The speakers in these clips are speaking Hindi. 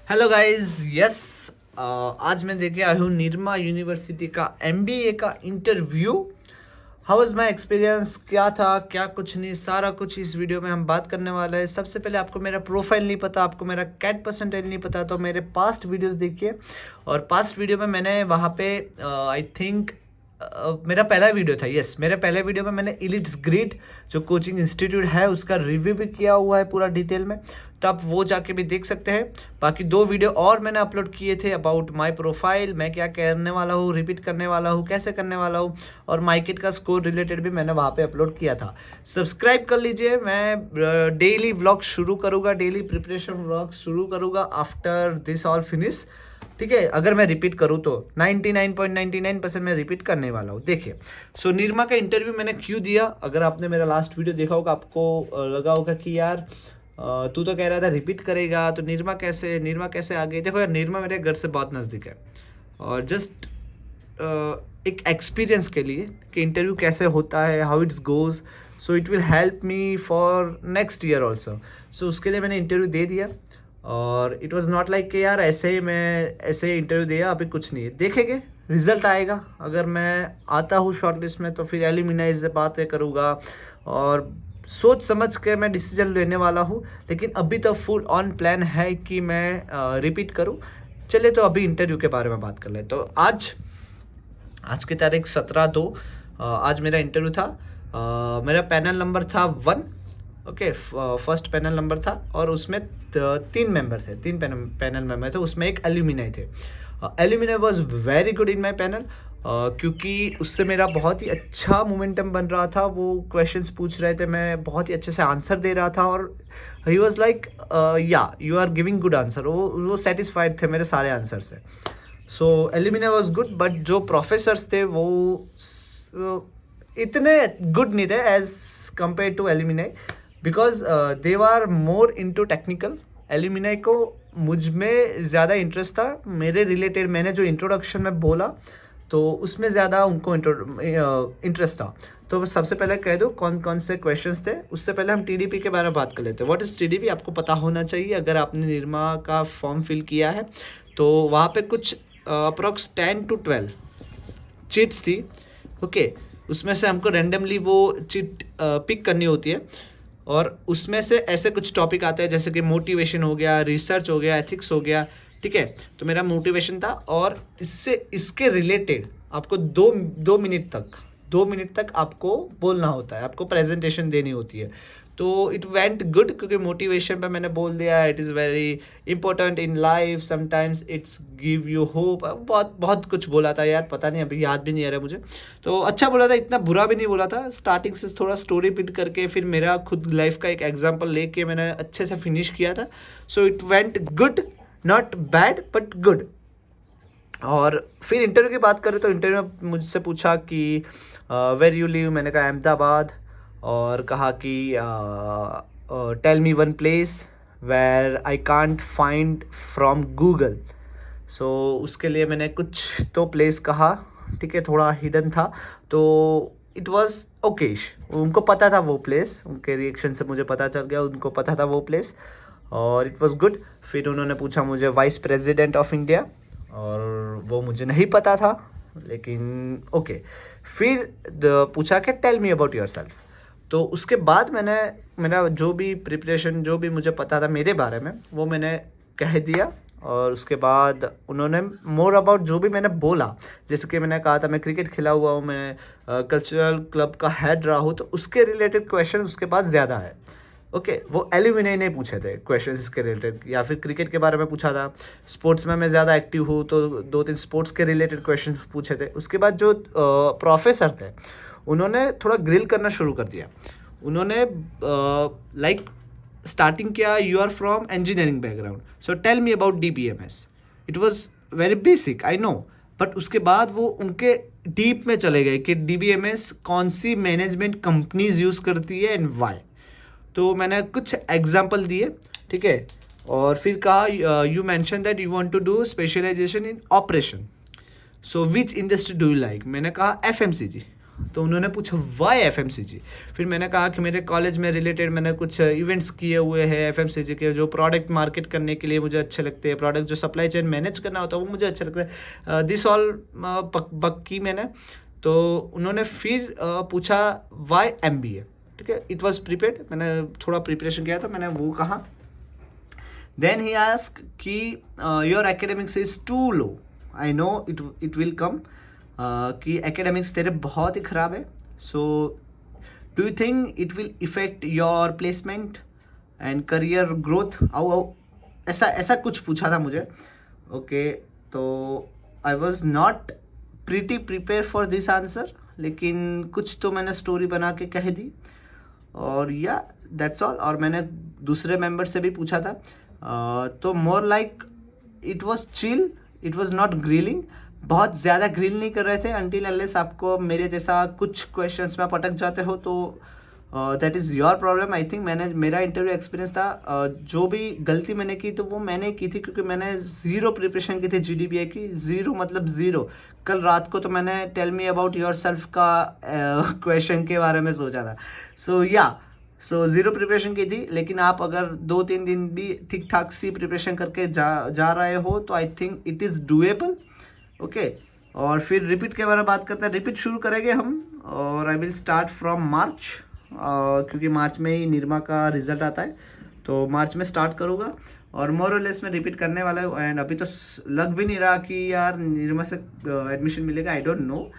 Hello guys, yes. आज मैं देखे आया हूँ निरमा यूनिवर्सिटी का एमबीए का interview. How was my experience, क्या था क्या कुछ नहीं, सारा कुछ इस वीडियो में हम बात करने वाला है। सबसे पहले आपको मेरा प्रोफाइल नहीं पता, आपको मेरा कैट परसेंटेज नहीं पता, तो मेरे पास्ट वीडियोस देखिए। और पास्ट वीडियो में मैंने वहाँ पे आई थिंक मेरा पहला वीडियो था, यस, मेरे पहले वीडियो में मैंने इलिट्स ग्रिड जो कोचिंग इंस्टीट्यूट है उसका रिव्यू भी किया हुआ है पूरा डिटेल में, तो आप वो जाके भी देख सकते हैं। बाकी 2 वीडियो और मैंने अपलोड किए थे अबाउट माय प्रोफाइल, मैं क्या करने वाला हूँ, रिपीट करने वाला हूँ, कैसे करने वाला हूँ, और माइकिट का स्कोर रिलेटेड भी मैंने वहाँ पे अपलोड किया था। सब्सक्राइब कर लीजिए। मैं डेली व्लॉग शुरू करूँगा, डेली प्रिपरेशन व्लॉग शुरू करूँगा आफ्टर दिस ऑल फिनिश। ठीक है, अगर मैं रिपीट करूँ तो 99.99% मैं रिपीट करने वाला हूँ। देखिए, सो निरमा का इंटरव्यू मैंने क्यों दिया, अगर आपने मेरा लास्ट वीडियो देखा होगा आपको लगा होगा कि यार तू तो कह रहा था रिपीट करेगा, तो निरमा कैसे आ गई। देखो यार, निरमा मेरे घर से बहुत नज़दीक है, और जस्ट एक एक्सपीरियंस के लिए कि इंटरव्यू कैसे होता है, how it's goes, so it will help me for next year also. So उसके लिए मैंने इंटरव्यू दे दिया, और इट वॉज़ नॉट लाइक कि यार ऐसे ही मैं ऐसे ही इंटरव्यू दिया, अभी कुछ नहीं है, देखेंगे रिजल्ट आएगा। अगर मैं आता हूँ शॉर्ट लिस्ट में तो फिर एलिमिनाई से बातें करूँगा, और सोच समझ के मैं डिसीजन लेने वाला हूँ। लेकिन अभी तो फुल ऑन प्लान है कि मैं रिपीट करूँ। चलिए, तो अभी इंटरव्यू के बारे में बात कर ले। तो आज की तारीख 17/2, आज मेरा इंटरव्यू था। मेरा पैनल नंबर था 1। ओके, फर्स्ट पैनल नंबर था, और उसमें 3 मेंबर थे, 3 पैनल मेंबर थे, उसमें एक एल्यूमिनाई थे। Alumni was very good in my panel, क्योंकि उससे मेरा बहुत ही अच्छा मोमेंटम बन रहा था। वो क्वेश्चंस पूछ रहे थे, मैं बहुत ही अच्छे से आंसर दे रहा था, और he was like yeah you are giving good answer. वो सेटिस्फाइड थे मेरे सारे आंसर से। So alumni was good, but जो प्रोफेसर्स थे वो इतने गुड नहीं थे as compared to alumni, because they are more into technical. Alumni को मुझ में ज़्यादा इंटरेस्ट था, मेरे रिलेटेड मैंने जो इंट्रोडक्शन में बोला तो उसमें ज़्यादा उनको इंटरेस्ट था। तो सबसे पहले कह दो कौन कौन से क्वेश्चंस थे। उससे पहले हम टीडीपी के बारे में बात कर लेते हैं। व्हाट इज़ टीडीपी, आपको पता होना चाहिए अगर आपने निरमा का फॉर्म फिल किया है। तो वहाँ पे कुछ अप्रॉक्स 10 to 12 चिट्स थी। ओके, उसमें से हमको रेंडमली वो चिट पिक करनी होती है, और उसमें से ऐसे कुछ टॉपिक आते हैं जैसे कि मोटिवेशन हो गया, रिसर्च हो गया, एथिक्स हो गया। ठीक है, तो मेरा मोटिवेशन था, और इसके रिलेटेड आपको 2 मिनट तक आपको बोलना होता है, आपको प्रेजेंटेशन देनी होती है। तो इट वेंट गुड, क्योंकि मोटिवेशन पे मैंने बोल दिया it is very important in life, sometimes it's give you hope, बहुत बहुत कुछ बोला था यार, पता नहीं अभी याद भी नहीं आ रहा मुझे। तो अच्छा बोला था, इतना बुरा भी नहीं बोला था। स्टार्टिंग से थोड़ा स्टोरी पिट करके फिर मेरा खुद लाइफ का एक एग्जाम्पल लेके मैंने अच्छे से फिनिश किया था। So it went good, not bad but good. और फिर इंटरव्यू की बात करें तो इंटरव्यू में मुझसे पूछा कि वेर यू लिव, मैंने कहा अहमदाबाद, और कहा कि tell me one place where I can't find from Google. So उसके लिए मैंने कुछ तो प्लेस कहा, ठीक है, थोड़ा हिडन था, तो इट वॉज ओकेश। उनको पता था वो प्लेस, उनके रिएक्शन से मुझे पता चल गया उनको पता था वो प्लेस, और इट वॉज गुड। फिर उन्होंने पूछा मुझे वाइस प्रेसिडेंट ऑफ इंडिया, और वो मुझे नहीं पता था, लेकिन ओके। फिर पूछा कि tell me about yourself. तो उसके बाद मैंने मेरा जो भी प्रिपरेशन, जो भी मुझे पता था मेरे बारे में, वो मैंने कह दिया। और उसके बाद उन्होंने मोर अबाउट जो भी मैंने बोला, जैसे कि मैंने कहा था मैं क्रिकेट खेला हुआ हूँ, मैं कल्चरल क्लब का हेड रहा हूँ, तो उसके रिलेटेड क्वेश्चन उसके पास ज़्यादा है। ओके, वो एल्यूमिनाई ने पूछे थे क्वेश्चंस इसके रिलेटेड, या फिर क्रिकेट के बारे में पूछा था। स्पोर्ट्स में मैं ज़्यादा एक्टिव हूँ, तो 2-3 स्पोर्ट्स के रिलेटेड क्वेश्चंस पूछे थे। उसके बाद जो प्रोफेसर थे उन्होंने थोड़ा ग्रिल करना शुरू कर दिया। उन्होंने लाइक स्टार्टिंग किया, you are from engineering background, so tell me about DBMS। It was very basic, I know, but उसके बाद वो उनके डीप में चले गए कि DBMS कौन सी मैनेजमेंट कंपनीज यूज़ करती है एंड वाई। तो मैंने कुछ एग्जाम्पल दिए, ठीक है, और फिर कहा you mention that you want to do specialization in operation, so which industry do you like. मैंने कहा FMCG। तो उन्होंने पूछा वाई FMCG। फिर मैंने कहा कि मेरे कॉलेज में रिलेटेड मैंने कुछ इवेंट्स किए हुए हैं FMCG के, जो प्रोडक्ट मार्केट करने के लिए मुझे अच्छे लगते हैं, प्रोडक्ट जो सप्लाई चेन मैनेज करना होता है वो मुझे अच्छा लगता है। दिस ऑल बक की मैंने। तो उन्होंने फिर पूछा वाई MBA। ठीक है, इट वॉज प्रिपेयर्ड, मैंने थोड़ा प्रिपरेशन किया था, मैंने वो कहा। देन ही आस्क कि your academics is too low, I know it will come, कि एकेडमिक्स तेरे बहुत ही ख़राब है, so do you think it will affect your placement and career growth. आओ ऐसा ऐसा कुछ पूछा था मुझे। ओके, तो I was not pretty prepare for this answer, लेकिन कुछ तो मैंने स्टोरी बना के कह दी, और या दैट्स ऑल। और मैंने दूसरे मेंबर से भी पूछा था, तो more like it was chill, it was not grilling, बहुत ज़्यादा ग्रिल नहीं कर रहे थे। अनटिल अनलेस आपको मेरे जैसा कुछ क्वेश्चंस में आप अटक जाते हो तो that is your problem. I think मेरा इंटरव्यू एक्सपीरियंस था, जो भी गलती मैंने की तो वो मैंने की थी क्योंकि मैंने ज़ीरो प्रिपरेशन की थी GDBA की। ज़ीरो मतलब ज़ीरो। कल रात को तो मैंने tell me about yourself का क्वेश्चन के बारे में सोचा था। सो ज़ीरो प्रिपरेशन की थी, लेकिन आप अगर 2-3 दिन भी ठीक ठाक सी प्रिपरेशन करके जा रहे हो तो I think it is doable. Okay, और फिर रिपीट के बारे में बात करते हैं। रिपीट शुरू करेंगे हम, और I will start from March, क्योंकि मार्च में ही निरमा का रिजल्ट आता है, तो मार्च में स्टार्ट करूँगा और मोर और लेस में रिपीट करने वाला हूँ। एंड अभी तो लग भी नहीं रहा कि यार निरमा से एडमिशन मिलेगा, आई डोंट नो,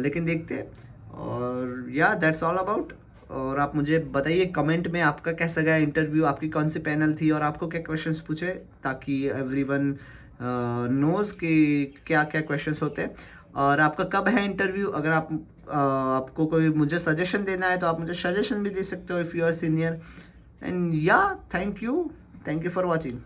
लेकिन देखते हैं। और या दैट्स ऑल अबाउट। और आप मुझे बताइए कमेंट में आपका कैसा गया इंटरव्यू, आपकी कौन सी पैनल थी और आपको क्या क्वेश्चंस पूछे, ताकि एवरीवन नोज़ कि क्या क्या क्वेश्चंस होते हैं। और आपका कब है इंटरव्यू, अगर आपको कोई मुझे सजेशन देना है तो आप मुझे सजेशन भी दे सकते हो if you are senior. And yeah thank you for watching.